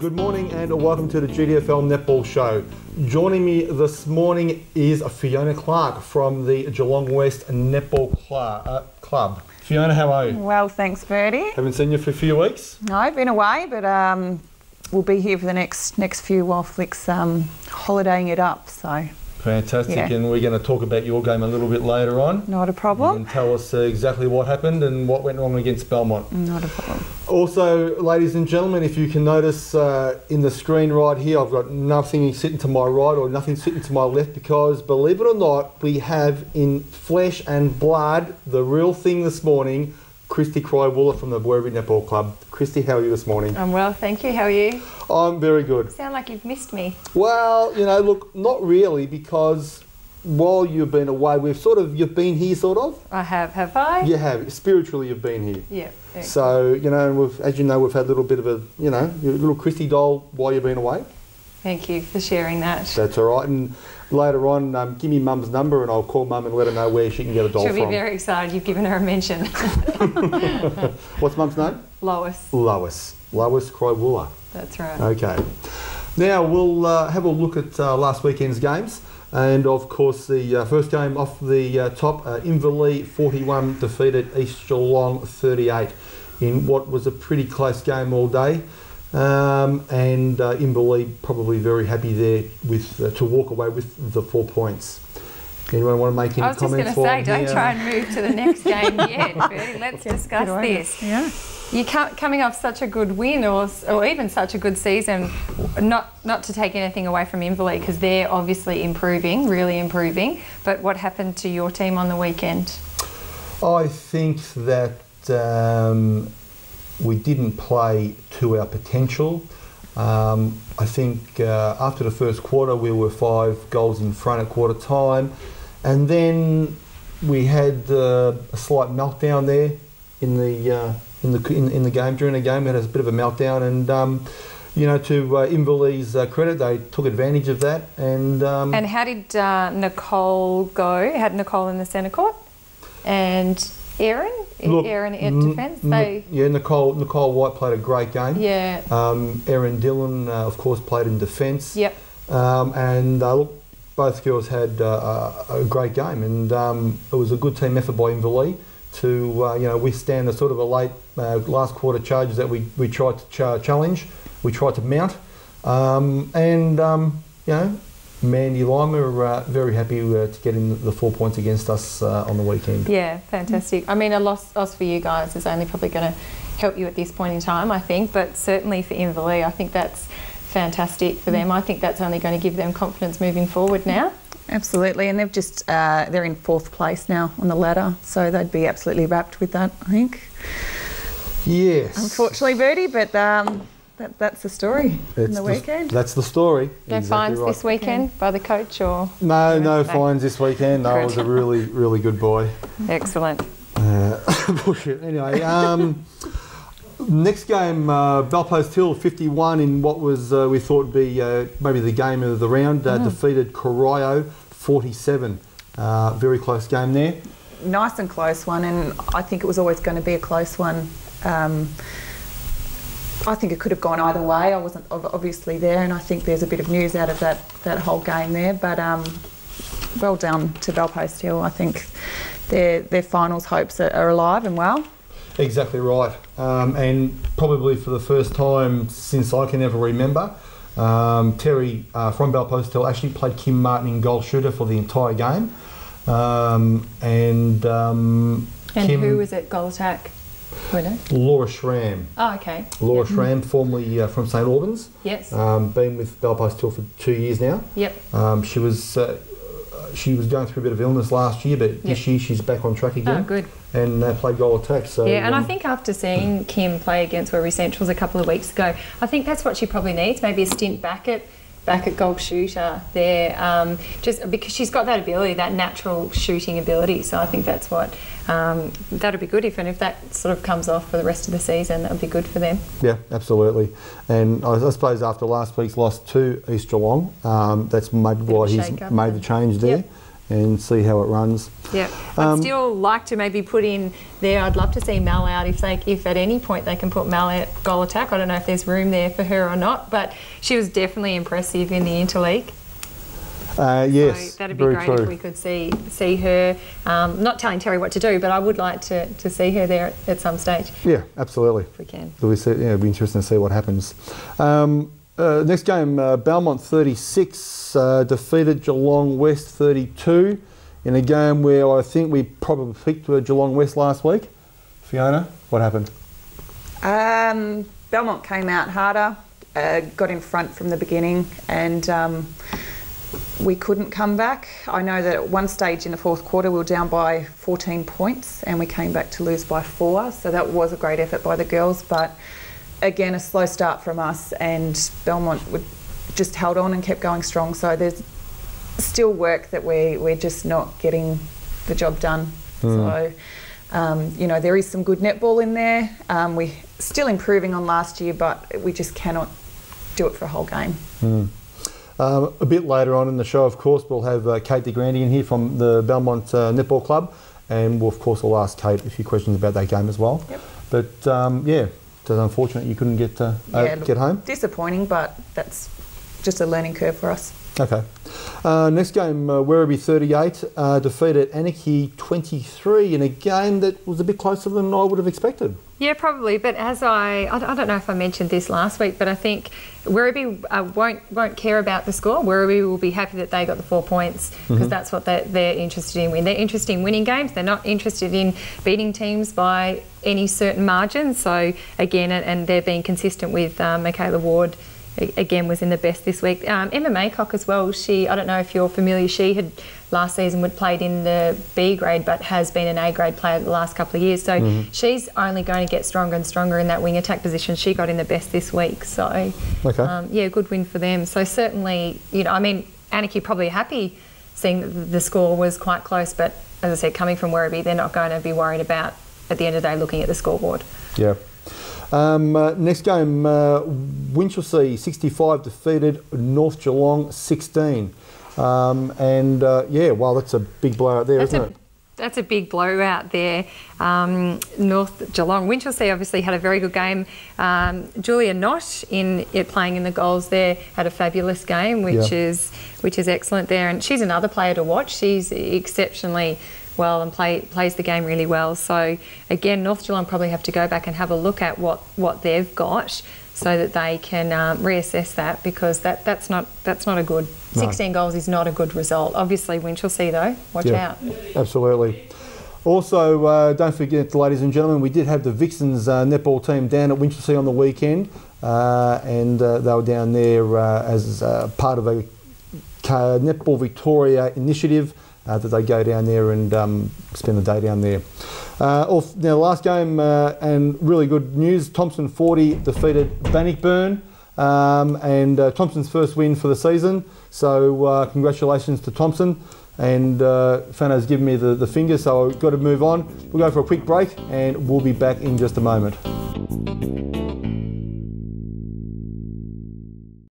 Good morning and welcome to the GDFL Netball Show. Joining me this morning is Fiona Clarke from the Geelong West Netball Club. Fiona, how are you? Well, thanks, Birdie. Haven't seen you for a few weeks? No, I've been away, but we'll be here for the next few while Flick's holidaying it up. So fantastic, yeah. And we're going to talk about your game a little bit later on. Not a problem. You can tell us exactly what happened and what went wrong against Belmont. Not a problem. Also, ladies and gentlemen, if you can notice in the screen right here, I've got nothing sitting to my right or nothing sitting to my left because, believe it or not, we have in flesh and blood the real thing this morning, Kristy Krywula from the Werribee Netball Club. Kristy, how are you this morning? I'm well, thank you. How are you? I'm very good. You sound like you've missed me. Well, you know, look, not really, because while you've been away, you've been here sort of. I have I? You have. Spiritually, you've been here. Yeah. Excellent. So, you know, as you know, we've had a little bit of a, you know, your little Kristy doll while you've been away. Thank you for sharing that. That's all right. And later on, give me Mum's number and I'll call Mum and let her know where she can get a doll from. She'll be very excited you've given her a mention. What's Mum's name? Lois. Lois Krywula. That's right. Okay. Now we'll have a look at last weekend's games. And of course, the first game off the top, Inverleigh 41 defeated East Geelong 38 in what was a pretty close game all day. And Inverleigh probably very happy there with to walk away with the 4 points. Anyone want to make any comments? I was just going to say, don't try and move to the next game yet. Really. Let's discuss this. Yeah. You're coming off such a good win or even such a good season, not to take anything away from Inverleigh because they're obviously improving, really improving, but what happened to your team on the weekend? I think that we didn't play to our potential. I think after the first quarter we were 5 goals in front at quarter time, and then we had a slight meltdown there in the game. During the game we had a bit of a meltdown, and you know, to Inverleigh's credit, they took advantage of that. And how did Nicole go? Had Nicole in the centre court and Erin at defence. Nicole White played a great game. Yeah. Erin Dillon, of course, played in defence. Yep. And look, both girls had a great game, and it was a good team effort by Inverleigh to you know, withstand the sort of a late last quarter charges that we tried to challenge. We tried to mount, and you know, Mandy Lima are very happy to get in the 4 points against us on the weekend. Yeah, fantastic. I mean, a loss for you guys is only probably going to help you at this point in time, I think, but certainly for Inverleigh, I think that's fantastic for them. I think that's only going to give them confidence moving forward now. Absolutely, and they've just they're in 4th place now on the ladder, so they'd be absolutely wrapped with that, I think. Yes. Unfortunately, Birdie, but that's the story in the weekend. That's the story. No fines this weekend by the coach, or no fines this weekend. No, I was a really good boy. Excellent. Bullshit. Anyway, next game, Valpo Hill 51 in what was we thought would be maybe the game of the round. Defeated Corio 47. Very close game there. Nice and close one, and I think it was always going to be a close one. I think it could have gone either way. I wasn't obviously there, and I think there's a bit of news out of that whole game there. But well done to Valpo Hill. I think their finals hopes are alive and well. Exactly right, and probably for the first time since I can ever remember, Terry from Valpo Hill actually played Kim Martin in goal shooter for the entire game, and Kim, who was at goal attack? Laura Schramm. Oh, okay. Laura Schramm, formerly from St Albans. Yes. Been with Valpo Hill for 2 years now. Yep. She was going through a bit of illness last year, but this year she's back on track again. Oh, good. And played goal attack. So yeah, and I think after seeing Kim play against Werribee Centrals a couple of weeks ago, I think that's what she probably needs. Maybe a stint back at goal shooter there, just because she's got that ability, that natural shooting ability. So I think that's what that'll be good if that sort of comes off for the rest of the season. That would be good for them. Yeah, absolutely. And I suppose after last week's loss to East Geelong, that's maybe why he's made the change there. Yep. and see how it runs. Yeah, I'd still like to maybe put in there. I'd love to see Mel out if at any point they can put Mel out goal attack. I don't know if there's room there for her or not, but she was definitely impressive in the interleague. Yes, so that'd be great if we could see her. Not telling Terry what to do, but I would like to see her there at some stage. Yeah, absolutely. If we can. It'd be interesting to see what happens. Next game, Belmont 36 defeated Geelong West 32 in a game where I think we probably picked Geelong West last week. Fiona, what happened? Belmont came out harder, got in front from the beginning, and we couldn't come back. I know that at one stage in the fourth quarter we were down by 14 points and we came back to lose by 4, so that was a great effort by the girls, but again a slow start from us, and Belmont just held on and kept going strong, so there's still work that we're just not getting the job done. So you know, there is some good netball in there. We're still improving on last year, but we just cannot do it for a whole game. A bit later on in the show, of course, we'll have Kate DeGrandi in here from the Belmont Netball Club, and we'll, of course, we'll ask Kate a few questions about that game as well. Yep. But yeah, it's unfortunate you couldn't get home. Disappointing, but that's just a learning curve for us. Okay. Next game, Werribee 38 defeated Anarchy 23 in a game that was a bit closer than I would have expected. Yeah, probably. But as I don't know if I mentioned this last week, but I think Werribee won't care about the score. Werribee will be happy that they got the 4 points because that's what they're interested in. They're interested in winning games. They're not interested in beating teams by any certain margin. So again, and they're being consistent with Michaela Ward. Again, was in the best this week. Emma Maycock as well. I don't know if you're familiar. She had last season played in the B grade, but has been an A grade player the last couple of years. So she's only going to get stronger and stronger in that wing attack position. She got in the best this week. So yeah, good win for them. So certainly, you know, I mean, Anarchy probably happy seeing that the score was quite close, but as I said, coming from Werribee, they're not going to be worried about at the end of the day looking at the scoreboard. Yeah. Next game, Winchelsea 65 defeated North Geelong 16. Yeah, well, that's a big blowout there, isn't it? That's a big blowout there. North Geelong. Winchelsea obviously had a very good game. Julia Knott playing in the goals there had a fabulous game, which is excellent there. And she's another player to watch. She's exceptionally well and plays the game really well. So again, North Geelong probably have to go back and have a look at what they've got so that they can reassess that, because that's not a good 16 goals is not a good result. Obviously Winchelsea though, watch out. Absolutely. Also, don't forget, ladies and gentlemen, we did have the Vixens netball team down at Winchelsea on the weekend, and they were down there as part of a Netball Victoria initiative. That they go down there and spend the day down there. Now, last game, and really good news, Thompson 40 defeated Bannockburn, and Thompson's first win for the season. So congratulations to Thompson. And Fano's given me the finger, so I've got to move on. We'll go for a quick break and we'll be back in just a moment.